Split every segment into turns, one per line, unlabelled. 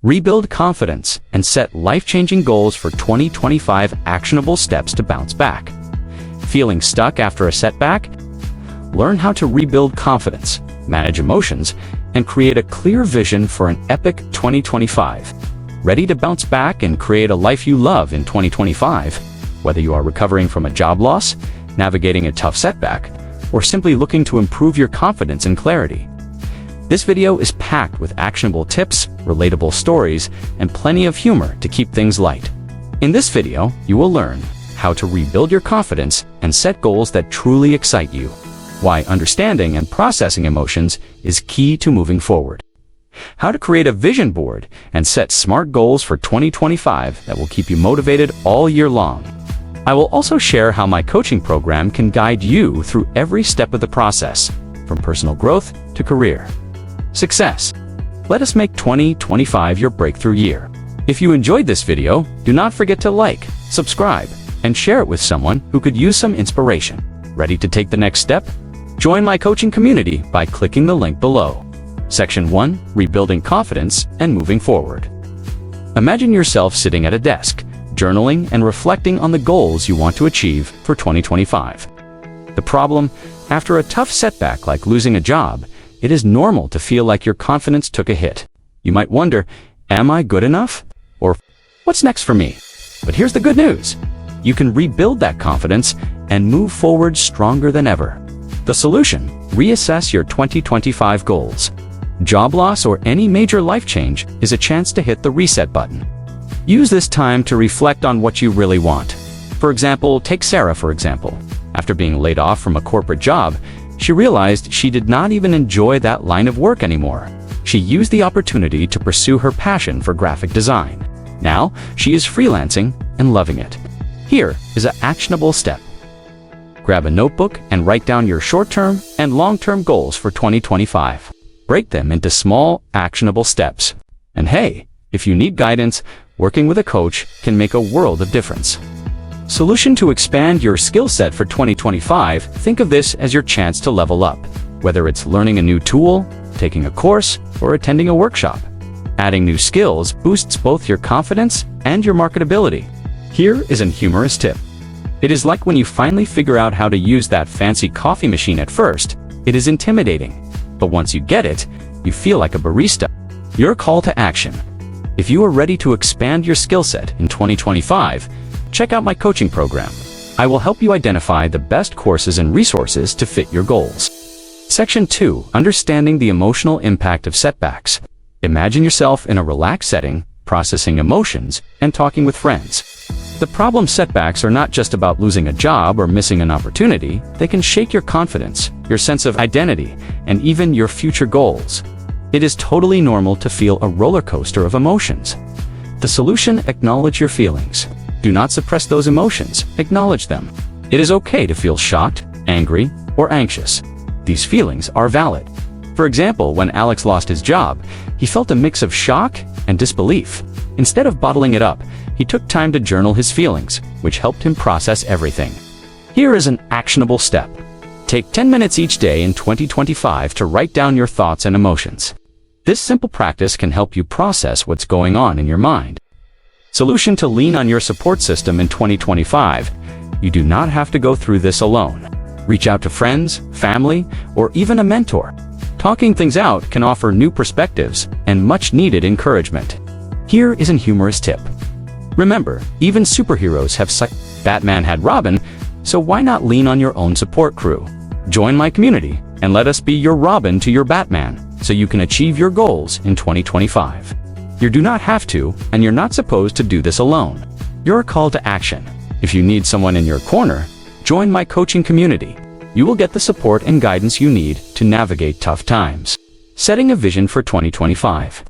Rebuild confidence and set life-changing goals for 2025. Actionable steps to bounce back. Feeling stuck after a setback? Learn how to rebuild confidence, manage emotions, and create a clear vision for an epic 2025. Ready to bounce back and create a life you love in 2025? Whether you are recovering from a job loss, navigating a tough setback, or simply looking to improve your confidence and clarity. This video is packed with actionable tips, relatable stories, and plenty of humor to keep things light. In this video, you will learn how to rebuild your confidence and set goals that truly excite you, why understanding and processing emotions is key to moving forward, how to create a vision board and set smart goals for 2025 that will keep you motivated all year long. I will also share how my coaching program can guide you through every step of the process, from personal growth to career success. Let us make 2025 your breakthrough year. If you enjoyed this video, do not forget to like, subscribe, and share it with someone who could use some inspiration. Ready to take the next step? Join my coaching community by clicking the link below. Section 1, Rebuilding Confidence and Moving Forward. Imagine yourself sitting at a desk, journaling and reflecting on the goals you want to achieve for 2025. The problem, after a tough setback like losing a job, it is normal to feel like your confidence took a hit. You might wonder, am I good enough? Or what's next for me? But here's the good news. You can rebuild that confidence and move forward stronger than ever. The solution: reassess your 2025 goals. Job loss or any major life change is a chance to hit the reset button. Use this time to reflect on what you really want. For example, take Sarah for example. After being laid off from a corporate job, she realized she did not even enjoy that line of work anymore. She used the opportunity to pursue her passion for graphic design. Now, she is freelancing and loving it. Here is an actionable step. Grab a notebook and write down your short-term and long-term goals for 2025. Break them into small, actionable steps. And hey, if you need guidance, working with a coach can make a world of difference. Solution: to expand your skill set for 2025, think of this as your chance to level up. Whether it's learning a new tool, taking a course, or attending a workshop, adding new skills boosts both your confidence and your marketability. Here is a humorous tip. It is like when you finally figure out how to use that fancy coffee machine. At first, it is intimidating, but once you get it, you feel like a barista. Your call to action: if you are ready to expand your skill set in 2025, check out my coaching program. I will help you identify the best courses and resources to fit your goals. Section 2, Understanding the Emotional Impact of Setbacks. Imagine yourself in a relaxed setting, processing emotions, and talking with friends. The problem: setbacks are not just about losing a job or missing an opportunity. They can shake your confidence, your sense of identity, and even your future goals. It is totally normal to feel a roller coaster of emotions. The solution: acknowledge your feelings. Do not suppress those emotions, acknowledge them. It is okay to feel shocked, angry, or anxious. These feelings are valid. For example, when Alex lost his job, he felt a mix of shock and disbelief. Instead of bottling it up, he took time to journal his feelings, which helped him process everything. Here is an actionable step. Take 10 minutes each day in 2025 to write down your thoughts and emotions. This simple practice can help you process what's going on in your mind. Solution: to lean on your support system in 2025. You do not have to go through this alone. Reach out to friends, family, or even a mentor. Talking things out can offer new perspectives and much-needed encouragement. Here is a humorous tip. Remember, even superheroes have Batman had Robin, so why not lean on your own support crew? Join my community and let us be your Robin to your Batman, so you can achieve your goals in 2025. You do not have to, and you're not supposed to do this alone. Your call to action: if you need someone in your corner, join my coaching community. You will get the support and guidance you need to navigate tough times. Setting a vision for 2025.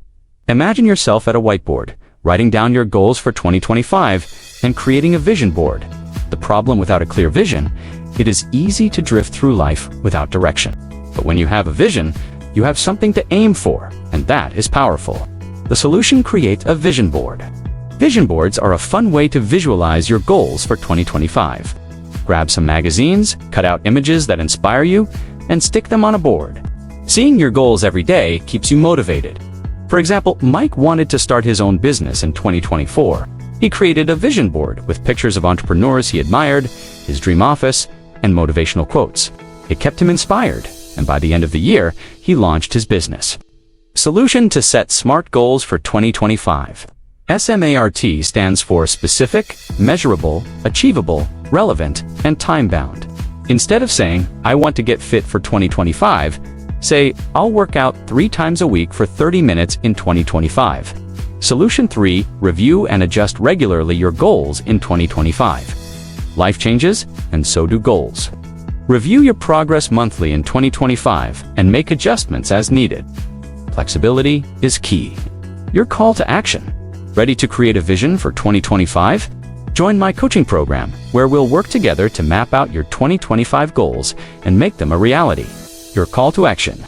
Imagine yourself at a whiteboard, writing down your goals for 2025 and creating a vision board. The problem: without a clear vision, it is easy to drift through life without direction. But when you have a vision, you have something to aim for, and that is powerful. The solution: create a vision board. Vision boards are a fun way to visualize your goals for 2025. Grab some magazines, cut out images that inspire you, and stick them on a board. Seeing your goals every day keeps you motivated. For example, Mike wanted to start his own business in 2024. He created a vision board with pictures of entrepreneurs he admired, his dream office, and motivational quotes. It kept him inspired, and by the end of the year, he launched his business. Solution to set SMART goals for 2025. SMART stands for specific, measurable, achievable, relevant, and time-bound. Instead of saying, "I want to get fit for 2025, say, "I'll work out 3 times a week for 30 minutes in 2025. Solution 3, review and adjust regularly your goals in 2025. Life changes, and so do goals. Review your progress monthly in 2025 and make adjustments as needed. Flexibility is key. Your call to action. Ready to create a vision for 2025? Join my coaching program, where we'll work together to map out your 2025 goals and make them a reality. Your call to action.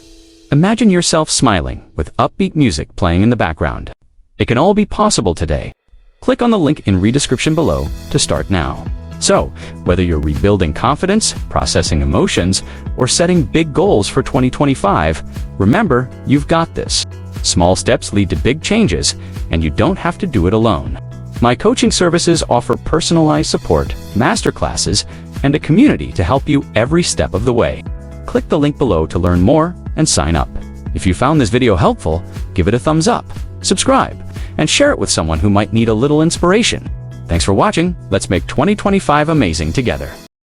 Imagine yourself smiling with upbeat music playing in the background. It can all be possible today. Click on the link in the description below to start now. So, whether you're rebuilding confidence, processing emotions, or setting big goals for 2025, remember, you've got this. Small steps lead to big changes, and you don't have to do it alone. My coaching services offer personalized support, masterclasses, and a community to help you every step of the way. Click the link below to learn more and sign up. If you found this video helpful, give it a thumbs up, subscribe, and share it with someone who might need a little inspiration. Thanks for watching. Let's make 2025 amazing together.